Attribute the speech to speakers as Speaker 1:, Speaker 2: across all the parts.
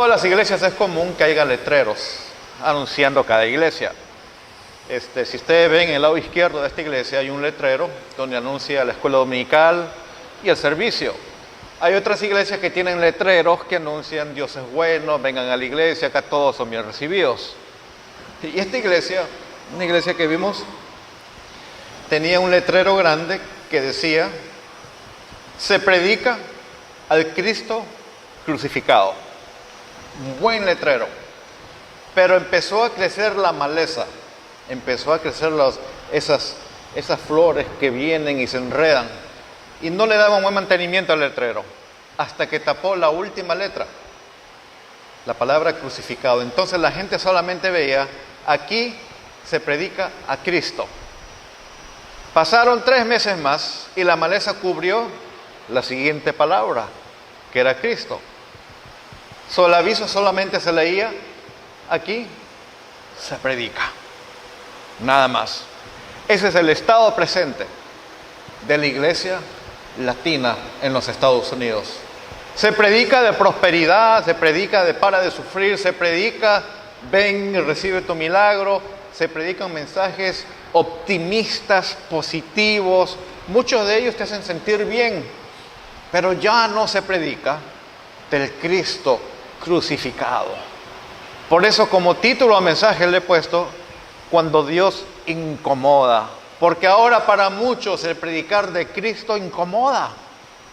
Speaker 1: todas las iglesias es común que haya letreros anunciando cada iglesia. Si ustedes ven en el lado izquierdo de esta iglesia hay un letrero donde anuncia la escuela dominical y el servicio. Hay otras iglesias que tienen letreros que anuncian Dios es bueno, vengan a la iglesia, acá todos son bien recibidos. Y esta iglesia, una iglesia que vimos, tenía un letrero grande que decía: se predica al Cristo crucificado. Un buen letrero. Pero empezó a crecer la maleza, empezó a crecer esas flores que vienen y se enredan, y no le daban buen mantenimiento al letrero, hasta que tapó la última letra, la palabra crucificado. Entonces la gente solamente veía: aquí se predica a Cristo. Pasaron 3 meses más y la maleza cubrió la siguiente palabra, que era Cristo. El aviso solamente se leía: aquí se predica. Nada más. Ese es el estado presente de la iglesia latina en los Estados Unidos. Se predica de prosperidad, se predica de para de sufrir, se predica ven y recibe tu milagro, se predican mensajes optimistas, positivos. Muchos de ellos te hacen sentir bien, pero ya no se predica del Cristo crucificado. Por eso, como título al mensaje le he puesto: cuando Dios incomoda. Porque ahora para muchos el predicar de Cristo incomoda.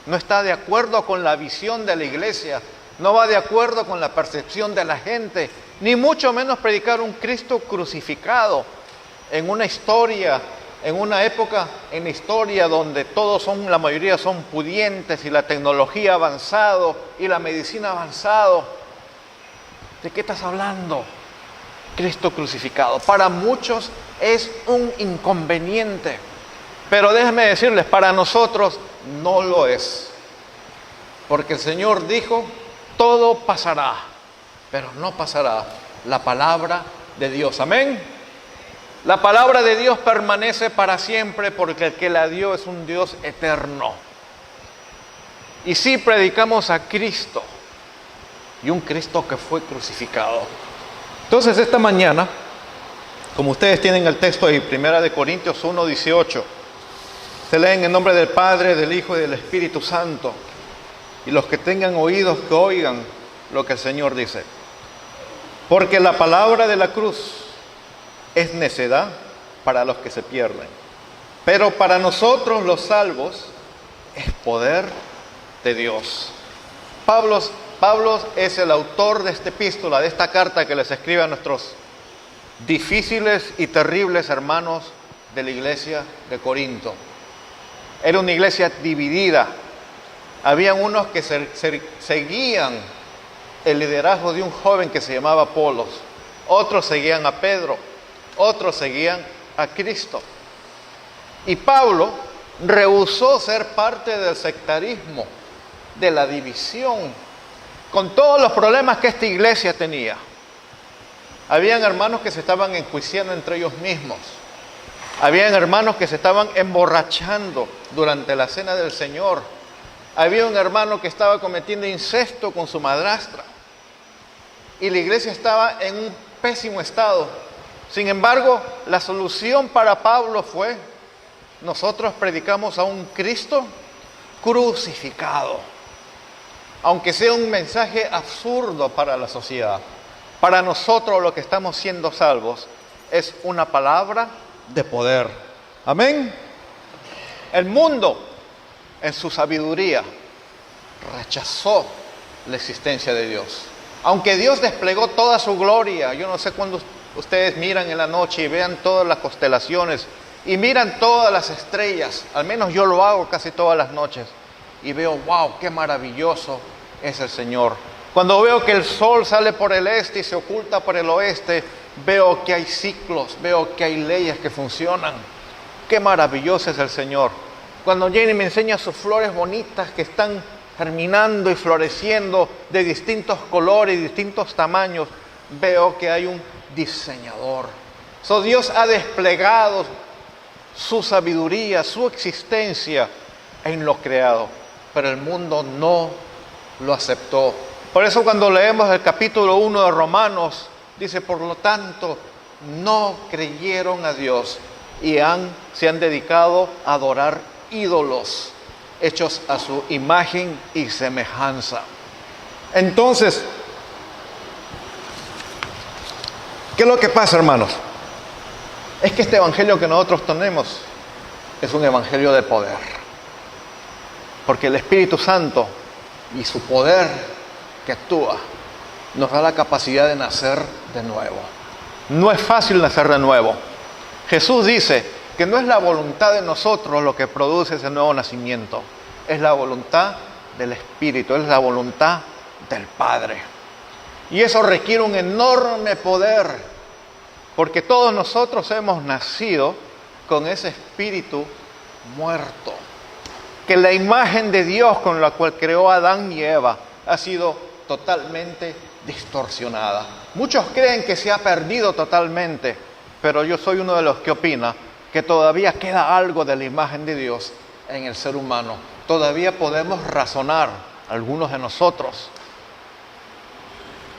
Speaker 1: No está de acuerdo con la visión de la iglesia, no va de acuerdo con la percepción de la gente, ni mucho menos predicar un Cristo crucificado en una historia, en una época en la historia donde la mayoría son pudientes y la tecnología ha avanzado y la medicina ha avanzado. ¿De qué estás hablando? Cristo crucificado. Para muchos es un inconveniente, pero déjenme decirles, para nosotros no lo es. Porque el Señor dijo: todo pasará, pero no pasará la palabra de Dios. Amén. La palabra de Dios permanece para siempre, porque el que la dio es un Dios eterno. Y sí predicamos a Cristo, y un Cristo que fue crucificado. Entonces esta mañana, como ustedes tienen el texto de 1 Corintios 1:18, se leen en nombre del Padre, del Hijo y del Espíritu Santo. Y los que tengan oídos que oigan lo que el Señor dice. Porque la palabra de la cruz es necedad para los que se pierden, pero para nosotros los salvos es poder de Dios. Pablo es el autor de esta epístola, de esta carta que les escribe a nuestros difíciles y terribles hermanos de la iglesia de Corinto. Era una iglesia dividida. Habían unos que seguían el liderazgo de un joven que se llamaba Apolos, otros seguían a Pedro, otros seguían a Cristo. Y Pablo rehusó ser parte del sectarismo, de la división, con todos los problemas que esta iglesia tenía. Habían hermanos que se estaban enjuiciando entre ellos mismos. Habían hermanos que se estaban emborrachando durante la cena del Señor. Había un hermano que estaba cometiendo incesto con su madrastra. Y la iglesia estaba en un pésimo estado. Sin embargo, la solución para Pablo fue: nosotros predicamos a un Cristo crucificado. Aunque sea un mensaje absurdo para la sociedad, para nosotros los que estamos siendo salvos es una palabra de poder. Amén. El mundo, en su sabiduría, rechazó la existencia de Dios. Aunque Dios desplegó toda su gloria. Yo no sé cuándo ustedes miran en la noche y vean todas las constelaciones y miran todas las estrellas. Al menos yo lo hago casi todas las noches y veo: wow, qué maravilloso es el Señor. Cuando veo que el sol sale por el este y se oculta por el oeste, veo que hay ciclos, veo que hay leyes que funcionan. Qué maravilloso es el Señor. Cuando Jenny me enseña sus flores bonitas que están germinando y floreciendo de distintos colores y distintos tamaños, veo que hay un diseñador. Dios ha desplegado su sabiduría, su existencia en lo creado, pero el mundo no lo aceptó. Por eso cuando leemos el capítulo 1 de Romanos, dice, por lo tanto, no creyeron a Dios y se han dedicado a adorar ídolos hechos a su imagen y semejanza. Entonces, ¿qué es lo que pasa, hermanos? Es que este evangelio que nosotros tenemos es un evangelio de poder. Porque el Espíritu Santo y su poder que actúa nos da la capacidad de nacer de nuevo. No es fácil nacer de nuevo. Jesús dice que no es la voluntad de nosotros lo que produce ese nuevo nacimiento. Es la voluntad del Espíritu, es la voluntad del Padre. Y eso requiere un enorme poder, porque todos nosotros hemos nacido con ese espíritu muerto. Que la imagen de Dios con la cual creó a Adán y Eva ha sido totalmente distorsionada. Muchos creen que se ha perdido totalmente, pero yo soy uno de los que opina que todavía queda algo de la imagen de Dios en el ser humano. Todavía podemos razonar, algunos de nosotros.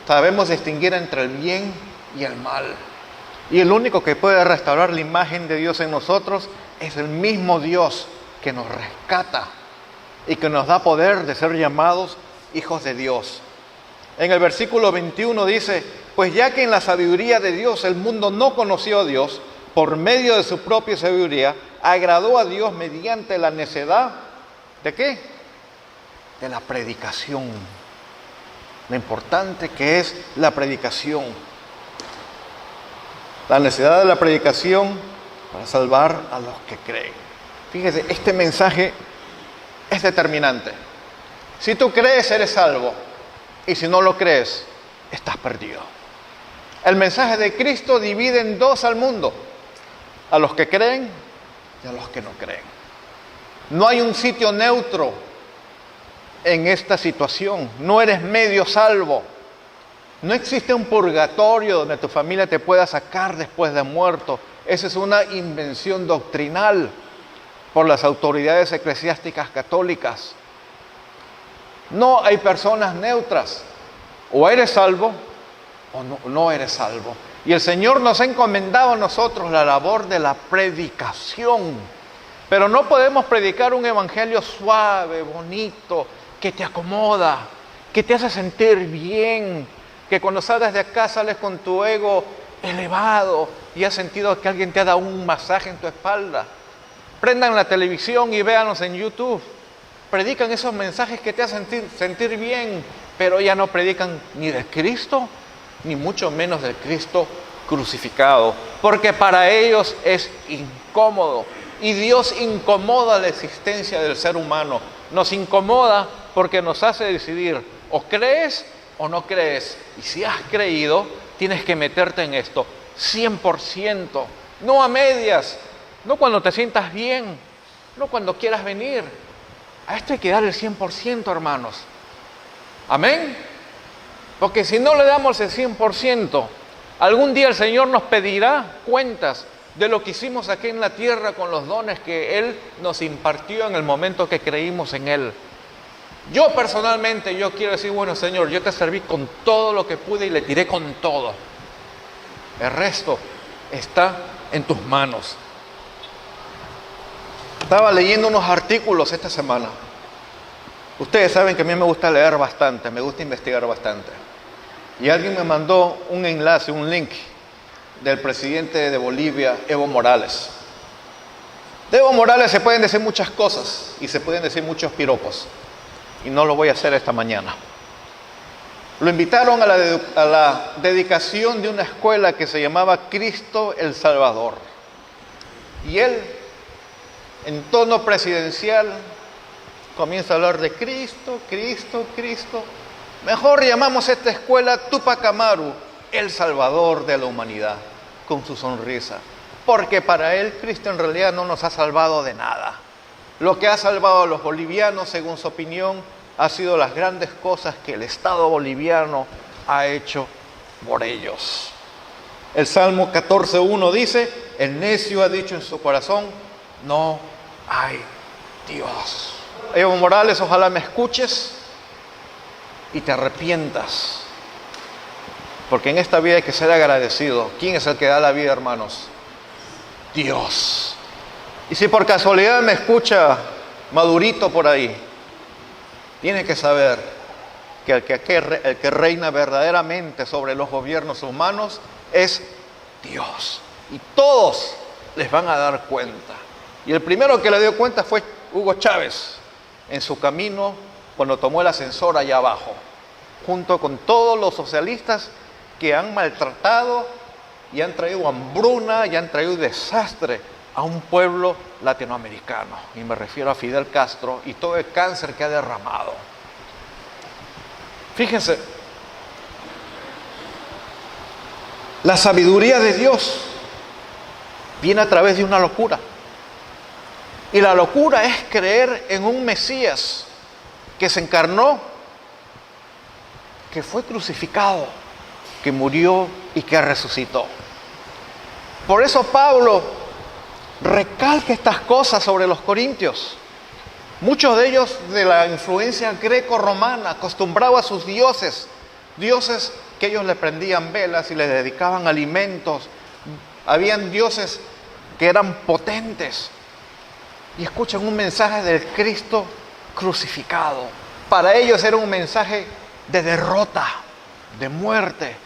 Speaker 1: Sabemos distinguir entre el bien y el mal. Y el único que puede restaurar la imagen de Dios en nosotros es el mismo Dios que nos rescata y que nos da poder de ser llamados hijos de Dios. En el versículo 21 dice, pues ya que en la sabiduría de Dios el mundo no conoció a Dios, por medio de su propia sabiduría, agradó a Dios mediante la necedad, ¿de qué? De la predicación. Lo importante que es la predicación. La necesidad de la predicación para salvar a los que creen. Fíjese, este mensaje es determinante. Si tú crees, eres salvo. Y si no lo crees, estás perdido. El mensaje de Cristo divide en dos al mundo. A los que creen y a los que no creen. No hay un sitio neutro en esta situación. No eres medio salvo. No existe un purgatorio donde tu familia te pueda sacar después de muerto. Esa es una invención doctrinal por las autoridades eclesiásticas católicas. No hay personas neutras. O eres salvo o no eres salvo. Y el Señor nos ha encomendado a nosotros la labor de la predicación. Pero no podemos predicar un evangelio suave, bonito, que te acomoda, que te hace sentir bien, que cuando sales de acá sales con tu ego elevado y has sentido que alguien te ha dado un masaje en tu espalda. Prendan la televisión y véanos en YouTube. Predican esos mensajes que te hacen sentir bien, pero ya no predican ni de Cristo, ni mucho menos del Cristo crucificado, porque para ellos es incómodo. Y Dios incomoda la existencia del ser humano. Nos incomoda porque nos hace decidir, o crees o no crees. Y si has creído, tienes que meterte en esto 100%, no a medias, no cuando te sientas bien, no cuando quieras venir. A esto hay que dar el 100%, hermanos. Amén. Porque si no le damos el 100%, algún día el Señor nos pedirá cuentas de lo que hicimos aquí en la tierra con los dones que Él nos impartió en el momento que creímos en Él. Yo personalmente, yo quiero decir, bueno, Señor, yo te serví con todo lo que pude y le tiré con todo. El resto está en tus manos. Estaba leyendo unos artículos esta semana. Ustedes saben que a mí me gusta leer bastante, me gusta investigar bastante. Y alguien me mandó un enlace, un link del presidente de Bolivia, Evo Morales. De Evo Morales se pueden decir muchas cosas y se pueden decir muchos piropos. Y no lo voy a hacer esta mañana. Lo invitaron a la dedicación de una escuela que se llamaba Cristo el Salvador. Y él, en tono presidencial, comienza a hablar de Cristo, Cristo, Cristo. Mejor llamamos a esta escuela Tupac Amaru, el Salvador de la humanidad, con su sonrisa. Porque para él, Cristo en realidad no nos ha salvado de nada. Lo que ha salvado a los bolivianos, según su opinión, ha sido las grandes cosas que el Estado boliviano ha hecho por ellos. El Salmo 14:1 dice, el necio ha dicho en su corazón, no hay Dios. Evo Morales, ojalá me escuches. y te arrepientas. Porque en esta vida hay que ser agradecido. ¿Quién es el que da la vida, hermanos? Dios. Y si por casualidad me escucha madurito por ahí, tiene que saber que el que reina verdaderamente sobre los gobiernos humanos es Dios. Y todos les van a dar cuenta. Y el primero que le dio cuenta fue Hugo Chávez, en su camino cuando tomó el ascensor allá abajo, junto con todos los socialistas que han maltratado y han traído hambruna y han traído desastre a un pueblo latinoamericano. Y me refiero a Fidel Castro y todo el cáncer que ha derramado. Fíjense, la sabiduría de Dios viene a través de una locura. Y la locura es creer en un Mesías que se encarnó, que fue crucificado, que murió y que resucitó. Por eso Pablo recalca estas cosas sobre los corintios. Muchos de ellos de la influencia greco-romana, acostumbrados a sus dioses que ellos le prendían velas y les dedicaban alimentos. Habían dioses que eran potentes. Y escuchan un mensaje del Cristo crucificado. Para ellos era un mensaje de derrota, de muerte.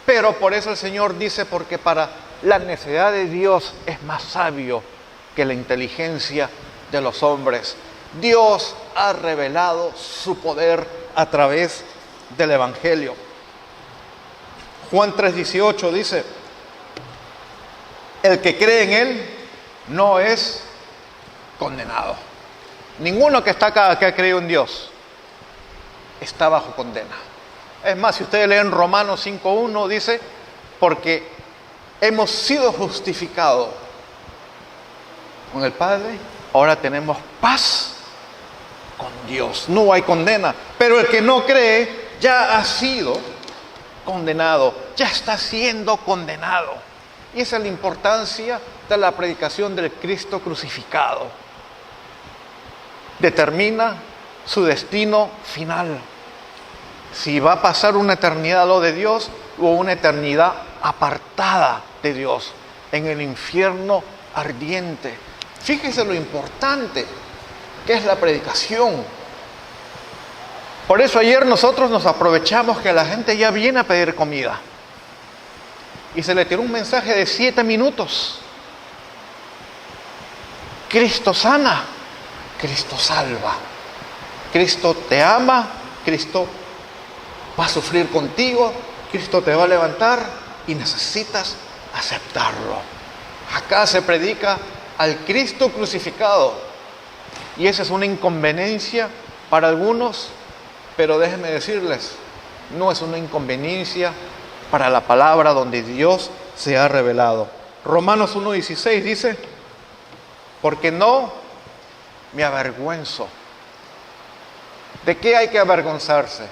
Speaker 1: Pero por eso el Señor dice, porque para la necedad de Dios es más sabio que la inteligencia de los hombres. Dios ha revelado su poder a través del Evangelio. Juan 3:18 dice, el que cree en Él no es condenado. Ninguno que está acá que ha creído en Dios está bajo condena. Es más, si ustedes leen Romanos 5:1, dice, porque hemos sido justificados con el Padre, ahora tenemos paz con Dios. No hay condena, pero el que no cree ya ha sido condenado, ya está siendo condenado. Y esa es la importancia de la predicación del Cristo crucificado. Determina su destino final. Si va a pasar una eternidad a lo de Dios o una eternidad apartada de Dios en el infierno ardiente. Fíjese lo importante que es la predicación. Por eso ayer nosotros nos aprovechamos que la gente ya viene a pedir comida. Y se le tiró un mensaje de 7 minutos. Cristo sana, Cristo salva. Cristo te ama, Cristo va a sufrir contigo, Cristo te va a levantar y necesitas aceptarlo. Acá se predica al Cristo crucificado. Y esa es una inconveniencia para algunos, pero déjenme decirles, no es una inconveniencia para la palabra donde Dios se ha revelado. Romanos 1:16 dice, porque no me avergüenzo. ¿De qué hay que avergonzarse?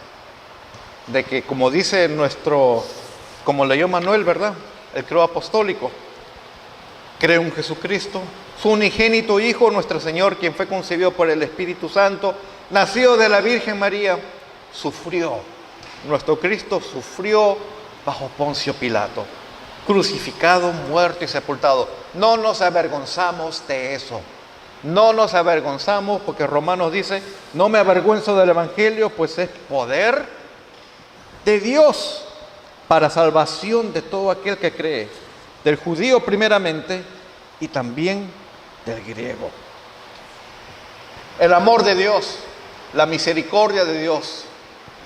Speaker 1: De que, como dice como leyó Manuel, ¿verdad? El credo apostólico, creo en Jesucristo, su unigénito Hijo, nuestro Señor, quien fue concebido por el Espíritu Santo, nacido de la Virgen María, sufrió. Nuestro Cristo sufrió bajo Poncio Pilato, crucificado, muerto y sepultado. No nos avergonzamos de eso. No nos avergonzamos porque Romanos dice, no me avergüenzo del Evangelio, pues es poder de Dios para salvación de todo aquel que cree, del judío primeramente y también del griego. El amor de Dios, la misericordia de Dios,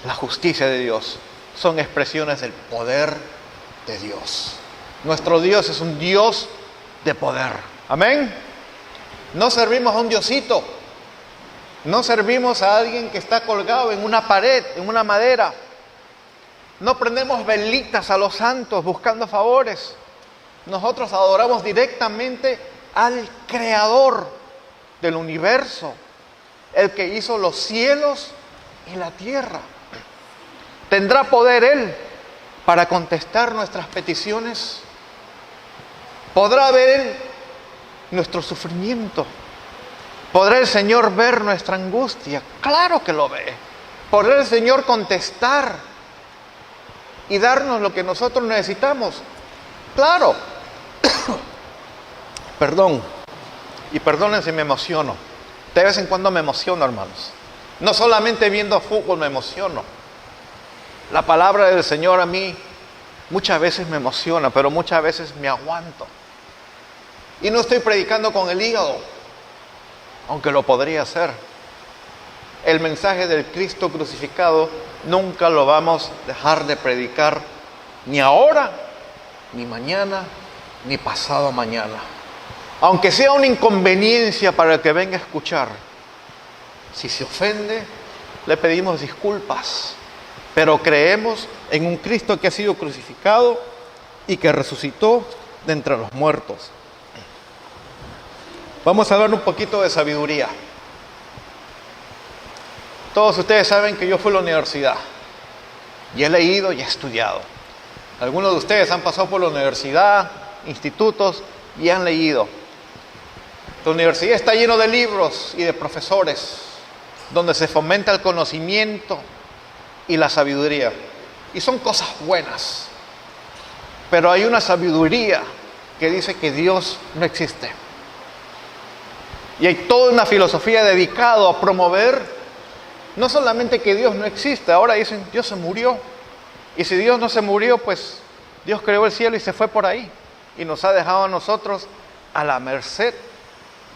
Speaker 1: la justicia de Dios son expresiones del poder de Dios. Nuestro Dios es un Dios de poder. Amén. No servimos a un diosito. No servimos a alguien que está colgado en una pared, en una madera. No prendemos velitas a los santos buscando favores. Nosotros adoramos directamente al Creador del universo, el que hizo los cielos y la tierra. ¿Tendrá poder Él para contestar nuestras peticiones? ¿Podrá ver Él nuestro sufrimiento? ¿Podrá el Señor ver nuestra angustia? Claro que lo ve. ¿Podrá el Señor contestar y darnos lo que nosotros necesitamos? Claro. Perdón. Y perdonen si me emociono. De vez en cuando me emociono, hermanos. No solamente viendo fútbol me emociono. La palabra del Señor a mí muchas veces me emociona, pero muchas veces me aguanto. Y no estoy predicando con el hígado, aunque lo podría hacer. El mensaje del Cristo crucificado nunca lo vamos a dejar de predicar, ni ahora, ni mañana, ni pasado mañana. Aunque sea una inconveniencia para el que venga a escuchar, si se ofende, le pedimos disculpas, pero creemos en un Cristo que ha sido crucificado y que resucitó de entre los muertos. Vamos a hablar un poquito de sabiduría. Todos ustedes saben que yo fui a la universidad y he leído y he estudiado. Algunos de ustedes han pasado por la universidad, institutos y han leído. La universidad está lleno de libros y de profesores donde se fomenta el conocimiento y la sabiduría. Y son cosas buenas. Pero hay una sabiduría que dice que Dios no existe. Y hay toda una filosofía dedicada a promover no solamente que Dios no existe, ahora dicen Dios se murió. Y si Dios no se murió, pues Dios creó el cielo y se fue por ahí. Y nos ha dejado a nosotros a la merced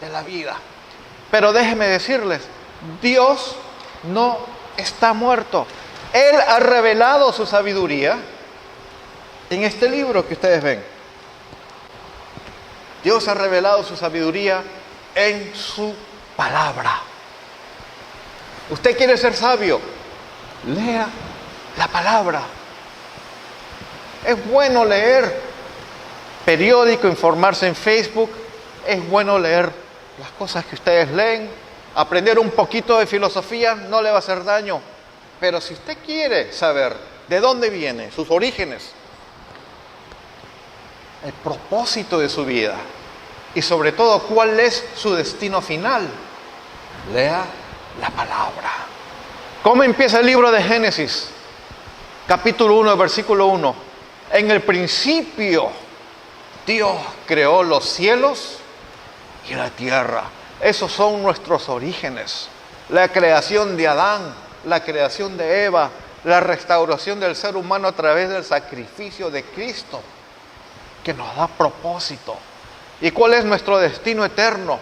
Speaker 1: de la vida. Pero déjenme decirles, Dios no está muerto. Él ha revelado su sabiduría en este libro que ustedes ven. Dios ha revelado su sabiduría en su palabra. Usted quiere ser sabio, lea la palabra. Es bueno leer periódico, informarse en Facebook. Es bueno leer las cosas que ustedes leen. Aprender un poquito de filosofía no le va a hacer daño. Pero si usted quiere saber de dónde viene, sus orígenes, el propósito de su vida y sobre todo cuál es su destino final, lea la palabra. ¿Cómo empieza el libro de Génesis? Capítulo 1, versículo 1. En el principio Dios creó los cielos y la tierra. Esos son nuestros orígenes. La creación de Adán, la creación de Eva, la restauración del ser humano a través del sacrificio de Cristo, que nos da propósito. ¿Y cuál es nuestro destino eterno?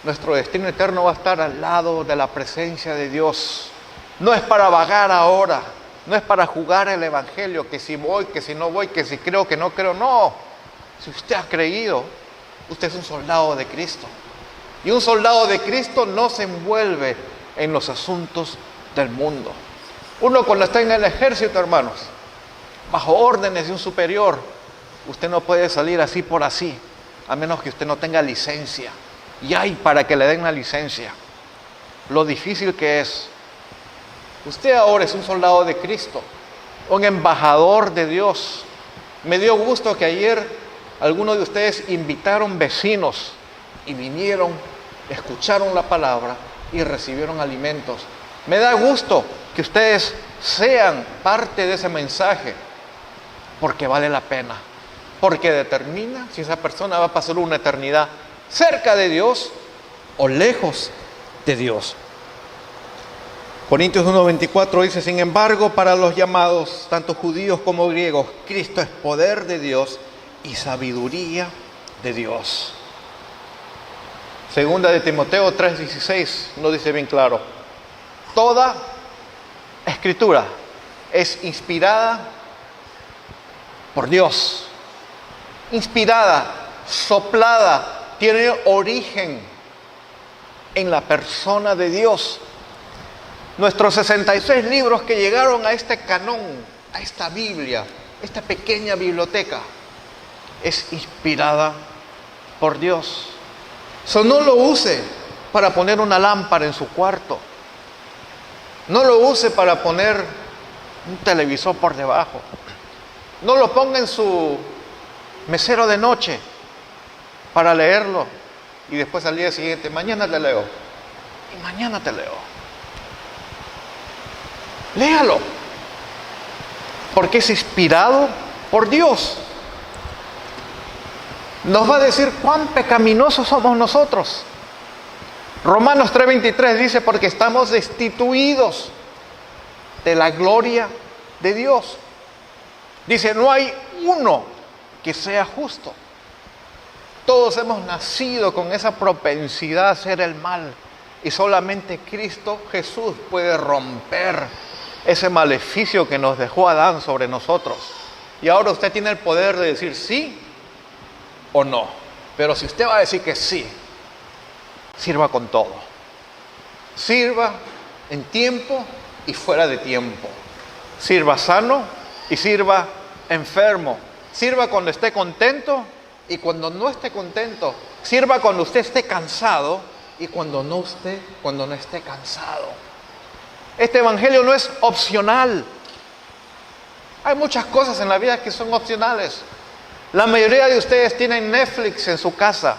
Speaker 1: Nuestro destino eterno va a estar al lado de la presencia de Dios. No es para vagar ahora, no es para jugar el evangelio, que si voy, que si no voy, que si creo, que no creo. No, si usted ha creído, usted es un soldado de Cristo. Y un soldado de Cristo no se envuelve en los asuntos del mundo. Uno cuando está en el ejército, hermanos, bajo órdenes de un superior, usted no puede salir así por así, a menos que usted no tenga licencia. Y hay para que le den la licencia. Lo difícil que es. Usted ahora es un soldado de Cristo, un embajador de Dios. Me dio gusto que ayer algunos de ustedes invitaron vecinos y vinieron, escucharon la palabra y recibieron alimentos. Me da gusto que ustedes sean parte de ese mensaje, porque vale la pena, porque determina si esa persona va a pasar una eternidad cerca de Dios o lejos de Dios. Corintios 1:24 dice: sin embargo, para los llamados, tanto judíos como griegos, Cristo es poder de Dios y sabiduría de Dios. Segunda de Timoteo 3:16 nos dice bien claro: toda escritura es inspirada por Dios. Inspirada, soplada, tiene origen en la persona de Dios. Nuestros 66 libros que llegaron a este canón, a esta Biblia, esta pequeña biblioteca, es inspirada por Dios. No lo use para poner una lámpara en su cuarto. No lo use para poner un televisor por debajo. No lo ponga en su mesero de noche para leerlo y después al día siguiente, mañana te leo. Y mañana te leo. Léalo. Porque es inspirado por Dios. Nos va a decir cuán pecaminosos somos nosotros. Romanos 3:23 dice, porque estamos destituidos de la gloria de Dios. Dice, no hay uno que sea justo. Todos hemos nacido con esa propensidad a hacer el mal. Y solamente Cristo Jesús puede romper ese maleficio que nos dejó Adán sobre nosotros. Y ahora usted tiene el poder de decir sí o no. Pero si usted va a decir que sí, sirva con todo. Sirva en tiempo y fuera de tiempo. Sirva sano y sirva enfermo. Sirva cuando esté contento y cuando no esté contento. Sirva cuando usted esté cansado y cuando no esté cansado. Este evangelio no es opcional. Hay muchas cosas en la vida que son opcionales. La mayoría de ustedes tienen Netflix en su casa,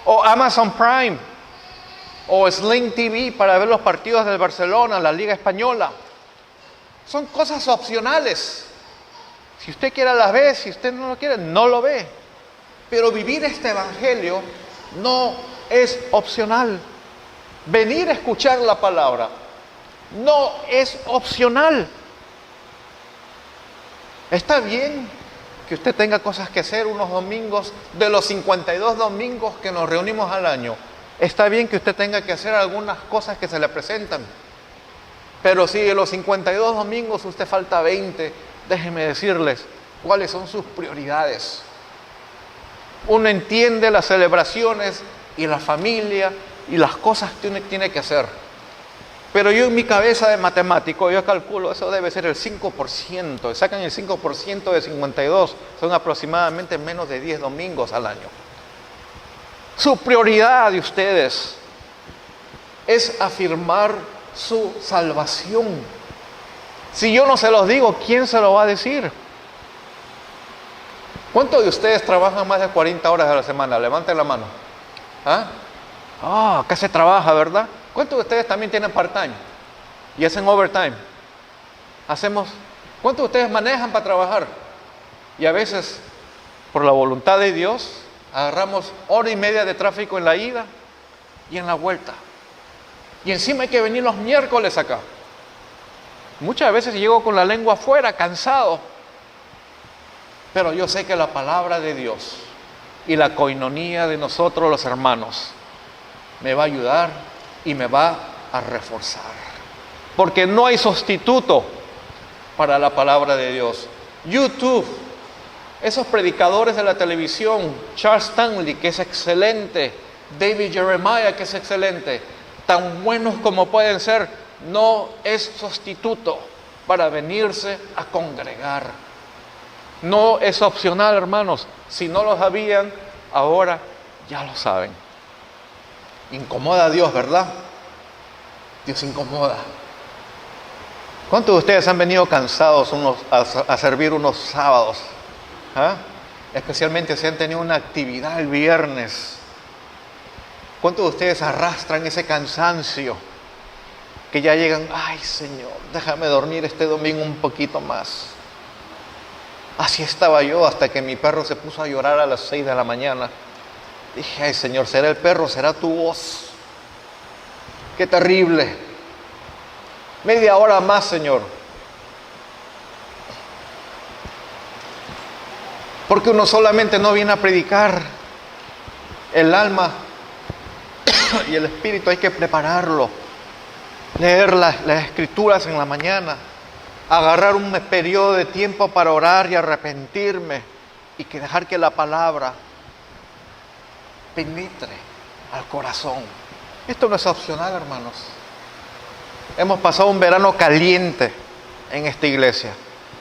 Speaker 1: o Amazon Prime, o Sling TV para ver los partidos del Barcelona, la Liga Española. Son cosas opcionales. Si usted quiere las ve, si usted no lo quiere, no lo ve. Pero vivir este evangelio no es opcional. Venir a escuchar la palabra no es opcional. Está bien que usted tenga cosas que hacer unos domingos, de los 52 domingos que nos reunimos al año. Está bien que usted tenga que hacer algunas cosas que se le presentan. Pero si de los 52 domingos usted falta 20, déjenme decirles cuáles son sus prioridades. Uno entiende las celebraciones y la familia y las cosas que uno tiene que hacer. Pero yo en mi cabeza de matemático, yo calculo, eso debe ser el 5%. Sacan el 5% de 52, son aproximadamente menos de 10 domingos al año. Su prioridad de ustedes es afirmar su salvación. Si yo no se los digo, ¿quién se lo va a decir? ¿Cuántos de ustedes trabajan más de 40 horas a la semana? Levanten la mano. Acá se trabaja, ¿verdad? ¿Cuántos de ustedes también tienen part-time y hacen overtime? ¿Cuántos de ustedes manejan para trabajar? Y a veces, por la voluntad de Dios, agarramos hora y media de tráfico en la ida y en la vuelta. Y encima hay que venir los miércoles acá. Muchas veces llego con la lengua afuera, cansado. Pero yo sé que la palabra de Dios y la coinonía de nosotros los hermanos me va a ayudar y me va a reforzar. Porque no hay sustituto para la palabra de Dios. YouTube, esos predicadores de la televisión, Charles Stanley, que es excelente, David Jeremiah, que es excelente, tan buenos como pueden ser, no es sustituto para venirse a congregar. No es opcional, hermanos. Si no lo sabían, ahora ya lo saben. Incomoda a Dios, ¿verdad? Dios incomoda. ¿Cuántos de ustedes han venido cansados a servir unos sábados? Especialmente si han tenido una actividad el viernes. ¿Cuántos de ustedes arrastran ese cansancio? Que ya llegan, ay Señor, déjame dormir este domingo un poquito más. Así estaba yo hasta que mi perro se puso a llorar a las 6 de la mañana. Dije, ay Señor, ¿será el perro? ¿Será tu voz? ¡Qué terrible! Media hora más, Señor. Porque uno solamente no viene a predicar. El alma y el espíritu hay que prepararlo. Leer las escrituras en la mañana. Agarrar un periodo de tiempo para orar y arrepentirme. Y que dejar que la palabra penetre al corazón. Esto no es opcional, hermanos. Hemos pasado un verano caliente en esta iglesia.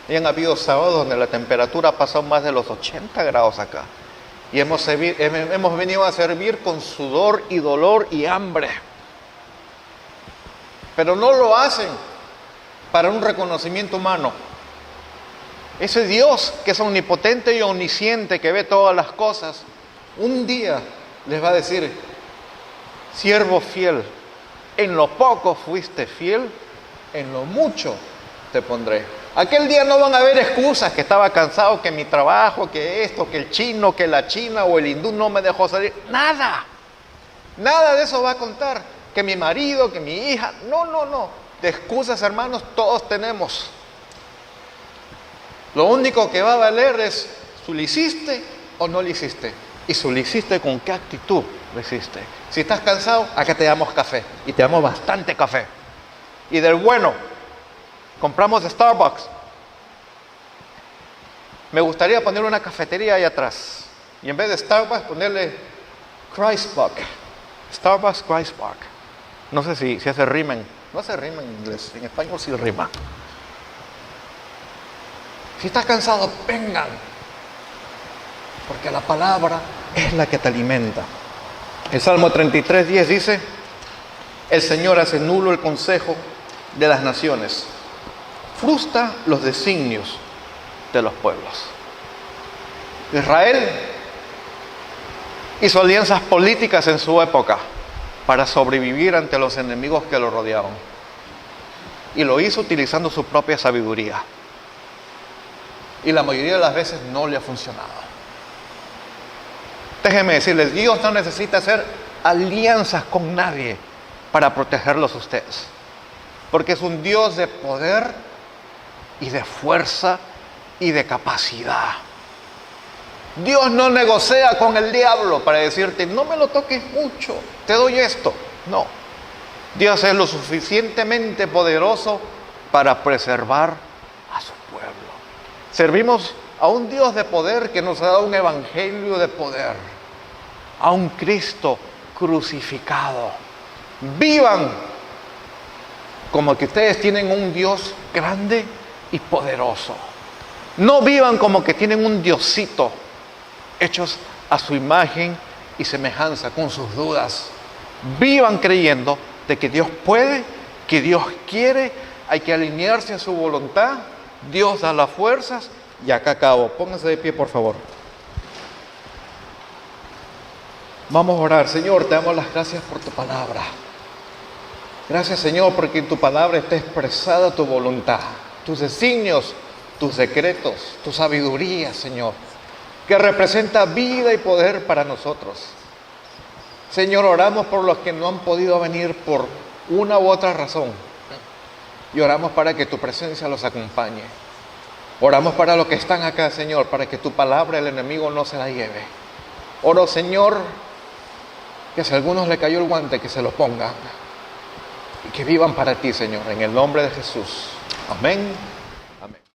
Speaker 1: Y han habido sábados donde la temperatura ha pasado más de los 80 grados acá. Y hemos venido a servir con sudor y dolor y hambre. Pero no lo hacen para un reconocimiento humano. Ese Dios que es omnipotente y omnisciente, que ve todas las cosas, un día les va a decir, siervo fiel, en lo poco fuiste fiel, en lo mucho te pondré. Aquel día no van a haber excusas, que estaba cansado, que mi trabajo, que esto, que el chino, que la china o el hindú no me dejó salir. Nada. Nada de eso va a contar. Que mi marido, que mi hija. No, no, no. De excusas, hermanos, todos tenemos. Lo único que va a valer es si lo hiciste o no lo hiciste. Y si lo hiciste, con qué actitud lo hiciste. Si estás cansado, acá te damos café. Y te damos bastante café. Y del bueno, compramos de Starbucks. Me gustaría poner una cafetería ahí atrás. Y en vez de Starbucks, ponerle Christbuck. Starbucks Christbuck. No sé si hace rima. No hace rima en inglés. En español sí rima. Si estás cansado, vengan. Porque la palabra es la que te alimenta. El Salmo 33:10 dice: el Señor hace nulo el consejo de las naciones, frustra los designios de los pueblos. Israel hizo alianzas políticas en su época para sobrevivir ante los enemigos que lo rodeaban. Y lo hizo utilizando su propia sabiduría. Y la mayoría de las veces no le ha funcionado. Déjenme decirles, Dios no necesita hacer alianzas con nadie para protegerlos a ustedes. Porque es un Dios de poder y de fuerza y de capacidad. Dios no negocia con el diablo para decirte, no me lo toques mucho, te doy esto. No. Dios es lo suficientemente poderoso para preservar a su pueblo. Servimos a un Dios de poder que nos ha dado un evangelio de poder, a un Cristo crucificado. Vivan como que ustedes tienen un Dios grande y poderoso. No vivan como que tienen un diosito hechos a su imagen y semejanza, con sus dudas. Vivan creyendo de que Dios puede, que Dios quiere, hay que alinearse a su voluntad. Dios da las fuerzas. Y acá acabo. Pónganse de pie, por favor. Vamos a orar. Señor, te damos las gracias por tu palabra. Gracias, Señor, porque en tu palabra está expresada tu voluntad, tus designios, tus decretos, tu sabiduría, Señor, que representa vida y poder para nosotros. Señor, oramos por los que no han podido venir por una u otra razón. Y oramos para que tu presencia los acompañe. Oramos para los que están acá, Señor, para que tu palabra el enemigo no se la lleve. Oro, Señor, que si a algunos le cayó el guante, que se lo pongan. Y que vivan para ti, Señor, en el nombre de Jesús. Amén.